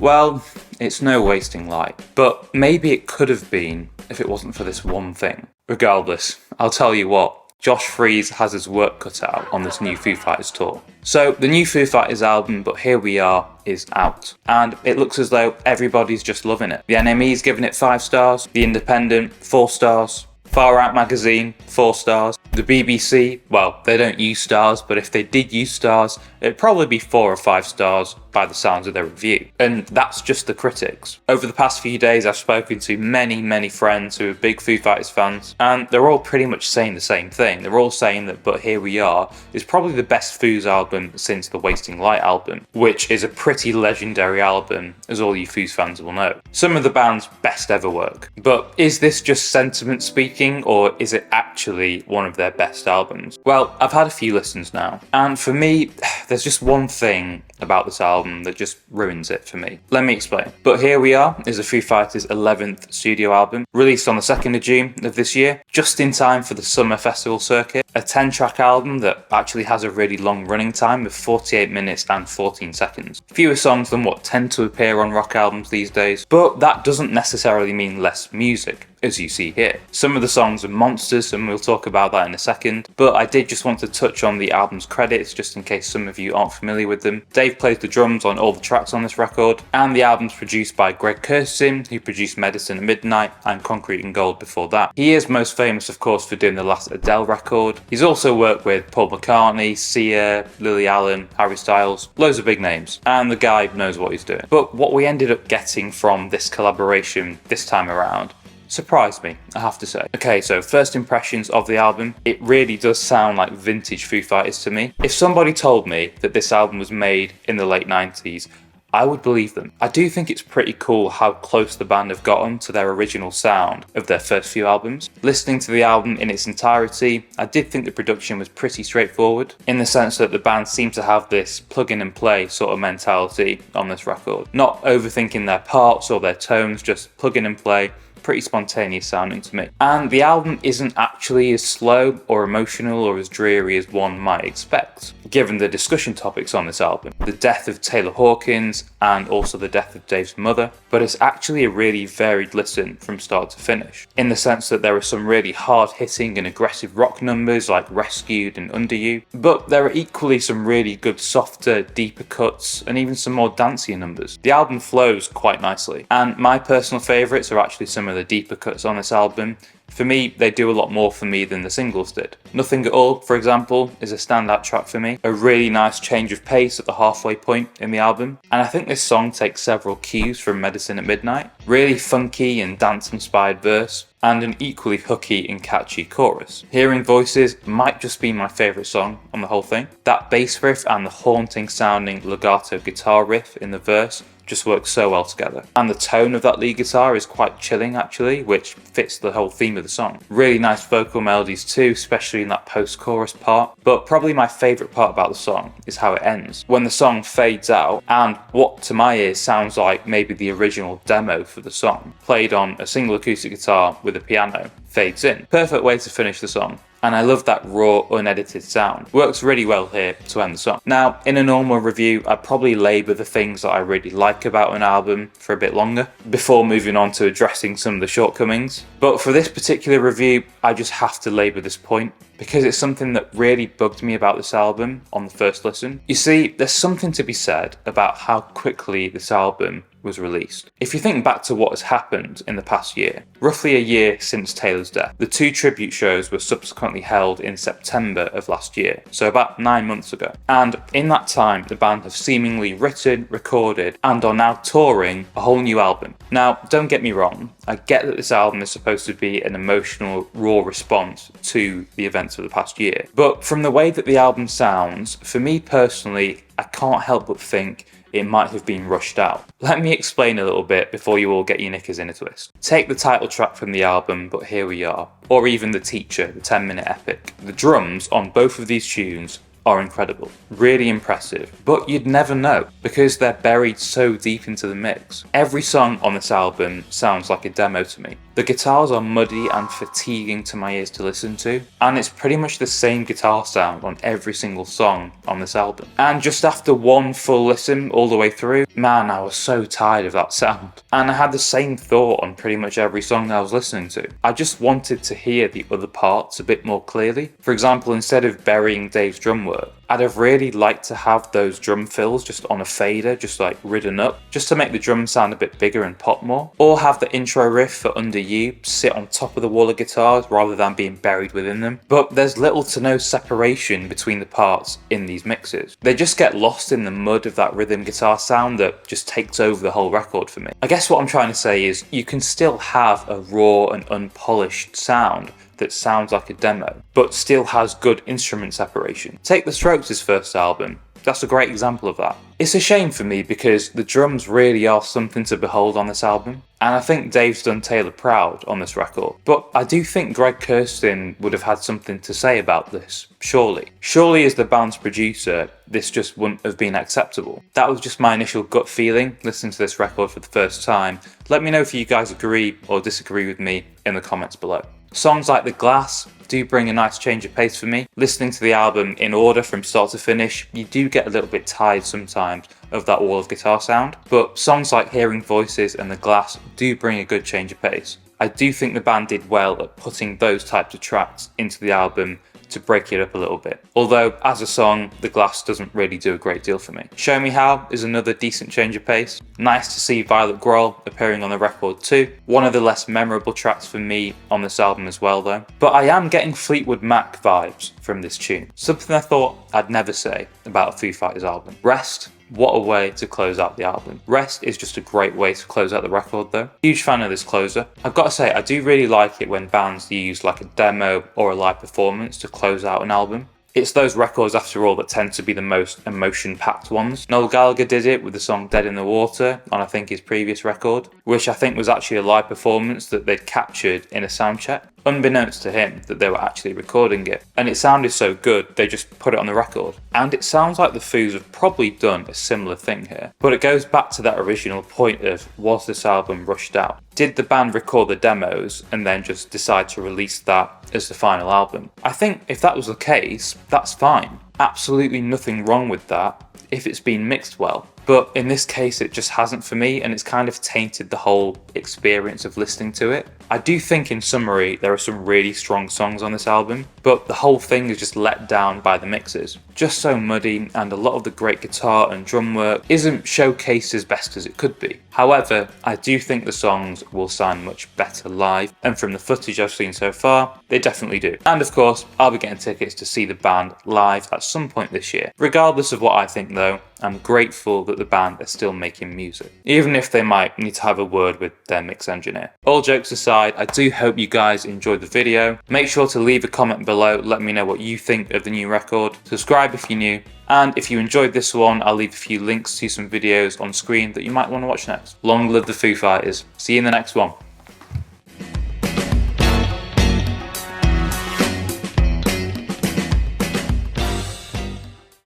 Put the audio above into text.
Well, it's no Wasting Light, but maybe it could have been if it wasn't for this one thing. Regardless, I'll tell you what, Josh Freese has his work cut out on this new Foo Fighters tour. So, the new Foo Fighters album, But Here We Are, is out. And it looks as though everybody's just loving it. The NME's giving it 5 stars, The Independent, 4 stars, Far Out Magazine, 4 stars. The BBC, well, they don't use stars, but if they did use stars, it'd probably be 4 or 5 stars by the sounds of their review. And that's just the critics. Over the past few days, I've spoken to many friends who are big Foo Fighters fans, and they're all pretty much saying the same thing. They're all saying that But Here We Are is probably the best Foos album since the Wasting Light album, which is a pretty legendary album, as all you Foos fans will know. Some of the band's best ever work. But is this just sentiment speaking, or is it actually one of their best albums? Well, I've had a few listens now, and for me, there's just one thing about this album that just ruins it for me. Let me explain. But Here We Are is a Foo Fighters 11th studio album, released on the 2nd of June of this year, just in time for the summer festival circuit. A 10-track album that actually has a really long running time of 48 minutes and 14 seconds. Fewer songs than what tend to appear on rock albums these days, but that doesn't necessarily mean less music, as you see here. Some of the songs are monsters, and we'll talk about that in a second, but I did just want to touch on the album's credits just in case some of you aren't familiar with them. Dave plays the drums on all the tracks on this record, and the album's produced by Greg Kurstin, who produced Medicine at Midnight and Concrete and Gold before that. He is most famous, of course, for doing the last Adele record. He's also worked with Paul McCartney, Sia, Lily Allen, Harry Styles, loads of big names, and the guy knows what he's doing. But what we ended up getting from this collaboration this time around surprised me, I have to say. Okay, so first impressions of the album, it really does sound like vintage Foo Fighters to me. If somebody told me that this album was made in the late 90s, I would believe them. I do think it's pretty cool how close the band have gotten to their original sound of their first few albums. Listening to the album in its entirety, I did think the production was pretty straightforward, in the sense that the band seemed to have this plug in and play sort of mentality on this record. Not overthinking their parts or their tones, just plug in and play. Pretty spontaneous sounding to me. And the album isn't actually as slow or emotional or as dreary as one might expect, given the discussion topics on this album. The death of Taylor Hawkins and also the death of Dave's mother, but it's actually a really varied listen from start to finish, in the sense that there are some really hard-hitting and aggressive rock numbers like Rescued and Under You, but there are equally some really good softer, deeper cuts and even some more dancier numbers. The album flows quite nicely, and my personal favourites are actually some of the deeper cuts on this album. For me, they do a lot more for me than the singles did. Nothing at All, for example, is a standout track for me. A really nice change of pace at the halfway point in the album. And I think this song takes several cues from Medicine at Midnight. Really funky and dance-inspired verse, and an equally hooky and catchy chorus. Hearing Voices might just be my favourite song on the whole thing. That bass riff and the haunting sounding legato guitar riff in the verse just works so well together. And the tone of that lead guitar is quite chilling actually, which fits the whole theme of the song. Really nice vocal melodies too, especially in that post-chorus part. But probably my favourite part about the song is how it ends. When the song fades out, and what to my ears sounds like maybe the original demo for the song, played on a single acoustic guitar with a piano, fades in. Perfect way to finish the song. And I love that raw, unedited sound. Works really well here to end the song. Now, in a normal review, I'd probably labour the things that I really like about an album for a bit longer, before moving on to addressing some of the shortcomings. But for this particular review, I just have to labour this point, because it's something that really bugged me about this album on the first listen. You see, there's something to be said about how quickly this album was released. If you think back to what has happened in the past year, roughly a year since Taylor's death, the 2 tribute shows were subsequently held in September of last year, so about 9 months ago. And in that time, the band have seemingly written, recorded, and are now touring a whole new album. Now, don't get me wrong, I get that this album is supposed to be an emotional, raw response to the events of the past year, but from the way that the album sounds, for me personally, I can't help but think it might have been rushed out. Let me explain a little bit before you all get your knickers in a twist. Take the title track from the album, But Here We Are, or even The Teacher, the 10-minute epic. The drums on both of these tunes are incredible. Really impressive, but you'd never know because they're buried so deep into the mix. Every song on this album sounds like a demo to me. The guitars are muddy and fatiguing to my ears to listen to, and it's pretty much the same guitar sound on every single song on this album. And just after one full listen all the way through, man, I was so tired of that sound. And I had the same thought on pretty much every song that I was listening to. I just wanted to hear the other parts a bit more clearly. For example, instead of burying Dave's drum work, I'd have really liked to have those drum fills just on a fader, just like ridden up, just to make the drums sound a bit bigger and pop more. Or have the intro riff for Under You sit on top of the wall of guitars rather than being buried within them. But there's little to no separation between the parts in these mixes. They just get lost in the mud of that rhythm guitar sound that just takes over the whole record for me. I guess what I'm trying to say is you can still have a raw and unpolished sound that sounds like a demo, but still has good instrument separation. Take The Strokes' first album. That's a great example of that. It's a shame for me because the drums really are something to behold on this album, and I think Dave's done Taylor proud on this record. But I do think Greg Kurstin would have had something to say about this, surely. Surely as the band's producer, this just wouldn't have been acceptable. That was just my initial gut feeling listening to this record for the first time. Let me know if you guys agree or disagree with me in the comments below. Songs like The Glass do bring a nice change of pace for me. Listening to the album in order from start to finish, you do get a little bit tired sometimes of that wall of guitar sound, but songs like Hearing Voices and The Glass do bring a good change of pace. I do think the band did well at putting those types of tracks into the album to break it up a little bit. Although, as a song, The Glass doesn't really do a great deal for me. Show Me How is another decent change of pace. Nice to see Violet Grohl appearing on the record too. One of the less memorable tracks for me on this album as well though. But I am getting Fleetwood Mac vibes from this tune. Something I thought I'd never say about a Foo Fighters album. Rest. What a way to close out the album. Rest is just a great way to close out the record though. Huge fan of this closer. I've got to say, I do really like it when bands use like a demo or a live performance to close out an album. It's those records, after all, that tend to be the most emotion-packed ones. Noel Gallagher did it with the song Dead in the Water on, I think, his previous record, which I think was actually a live performance that they'd captured in a sound check, unbeknownst to him that they were actually recording it. And it sounded so good, they just put it on the record. And it sounds like the Foos have probably done a similar thing here. But it goes back to that original point of, was this album rushed out? Did the band record the demos and then just decide to release that as the final album? I think if that was the case, that's fine. Absolutely nothing wrong with that if it's been mixed well. But in this case, it just hasn't for me, and it's kind of tainted the whole experience of listening to it. I do think, in summary, there are some really strong songs on this album, but the whole thing is just let down by the mixes. Just so muddy, and a lot of the great guitar and drum work isn't showcased as best as it could be. However, I do think the songs will sound much better live, and from the footage I've seen so far, they definitely do. And of course, I'll be getting tickets to see the band live at some point this year. Regardless of what I think though, I'm grateful that the band are still making music, even if they might need to have a word with their mix engineer. All jokes aside, I do hope you guys enjoyed the video. Make sure to leave a comment below, let me know what you think of the new record. Subscribe if you're new, and if you enjoyed this one, I'll leave a few links to some videos on screen that you might want to watch next. Long live the Foo Fighters. See you in the next one.